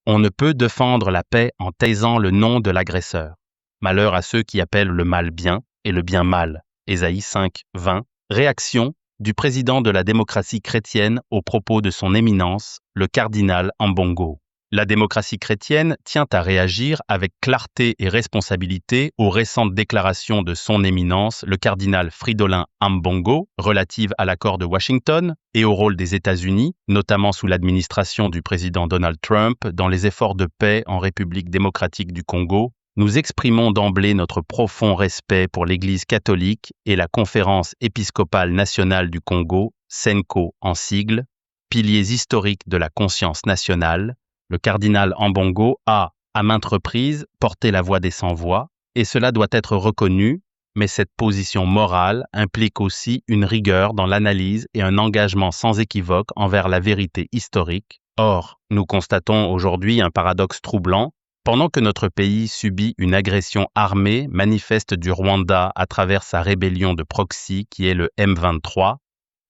On ne peut défendre la paix en taisant le nom de l'agresseur. Malheur à ceux qui appellent le mal bien et le bien mal. Ésaïe 5, 20. Réaction du président de la démocratie chrétienne aux propos de son éminence, le cardinal Ambongo. La démocratie chrétienne tient à réagir avec clarté et responsabilité aux récentes déclarations de son éminence, le cardinal Fridolin Ambongo, relatives à l'accord de Washington et au rôle des États-Unis, notamment sous l'administration du président Donald Trump, dans les efforts de paix en République démocratique du Congo. Nous exprimons d'emblée notre profond respect pour l'Église catholique et la Conférence épiscopale nationale du Congo, CENCO en sigle, piliers historiques de la conscience nationale. Le cardinal Ambongo a, à maintes reprises, porté la voix des sans-voix, et cela doit être reconnu, mais cette position morale implique aussi une rigueur dans l'analyse et un engagement sans équivoque envers la vérité historique. Or, nous constatons aujourd'hui un paradoxe troublant. Pendant que notre pays subit une agression armée manifeste du Rwanda à travers sa rébellion de proxy qui est le M23,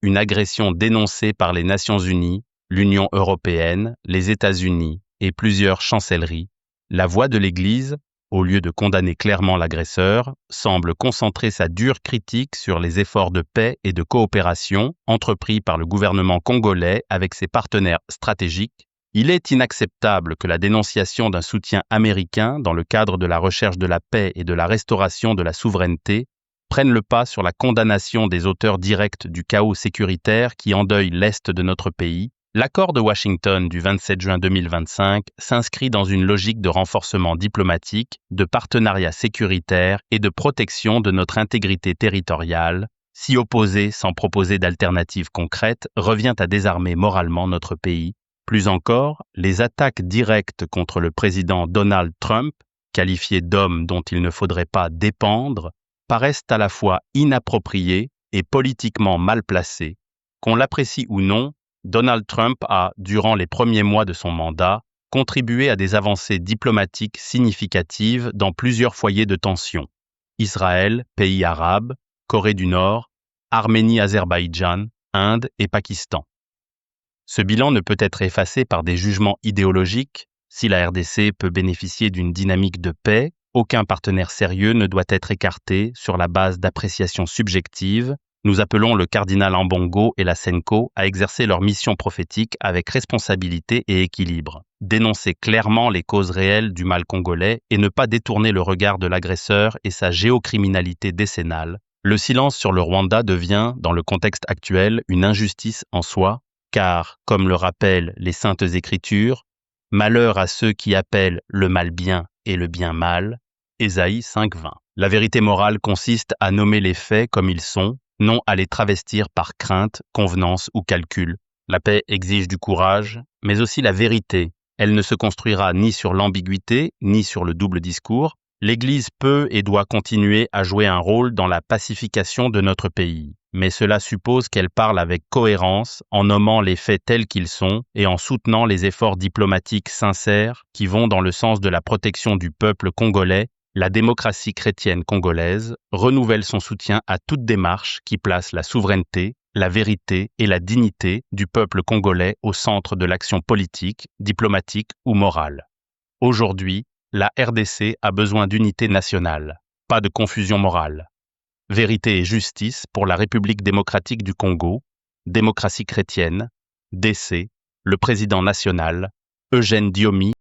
une agression dénoncée par les Nations Unies, l'Union européenne, les États-Unis et plusieurs chancelleries, la voix de l'Église, au lieu de condamner clairement l'agresseur, semble concentrer sa dure critique sur les efforts de paix et de coopération entrepris par le gouvernement congolais avec ses partenaires stratégiques. Il est inacceptable que la dénonciation d'un soutien américain dans le cadre de la recherche de la paix et de la restauration de la souveraineté prenne le pas sur la condamnation des auteurs directs du chaos sécuritaire qui endeuille l'Est de notre pays. L'accord de Washington du 27 juin 2025 s'inscrit dans une logique de renforcement diplomatique, de partenariat sécuritaire et de protection de notre intégrité territoriale. S'y opposer sans proposer d'alternatives concrètes revient à désarmer moralement notre pays. Plus encore, les attaques directes contre le président Donald Trump, qualifié d'homme dont il ne faudrait pas dépendre, paraissent à la fois inappropriées et politiquement mal placées. Qu'on l'apprécie ou non, Donald Trump a, durant les premiers mois de son mandat, contribué à des avancées diplomatiques significatives dans plusieurs foyers de tension. Israël, pays arabes, Corée du Nord, Arménie, Azerbaïdjan, Inde et Pakistan. Ce bilan ne peut être effacé par des jugements idéologiques. Si la RDC peut bénéficier d'une dynamique de paix, aucun partenaire sérieux ne doit être écarté sur la base d'appréciations subjectives. Nous appelons le cardinal Ambongo et la CENCO à exercer leur mission prophétique avec responsabilité et équilibre, dénoncer clairement les causes réelles du mal congolais et ne pas détourner le regard de l'agresseur et sa géocriminalité décennale. Le silence sur le Rwanda devient, dans le contexte actuel, une injustice en soi, car, comme le rappellent les Saintes Écritures, « Malheur à ceux qui appellent le mal bien et le bien mal » Ésaïe 5:20. La vérité morale consiste à nommer les faits comme ils sont, non à les travestir par crainte, convenance ou calcul. La paix exige du courage, mais aussi la vérité. Elle ne se construira ni sur l'ambiguïté, ni sur le double discours. L'Église peut et doit continuer à jouer un rôle dans la pacification de notre pays. Mais cela suppose qu'elle parle avec cohérence, en nommant les faits tels qu'ils sont et en soutenant les efforts diplomatiques sincères qui vont dans le sens de la protection du peuple congolais. La démocratie chrétienne congolaise renouvelle son soutien à toute démarche qui place la souveraineté, la vérité et la dignité du peuple congolais au centre de l'action politique, diplomatique ou morale. Aujourd'hui, la RDC a besoin d'unité nationale, pas de confusion morale. Vérité et justice pour la République démocratique du Congo, démocratie chrétienne, DC, le président national, Eugène Diomi,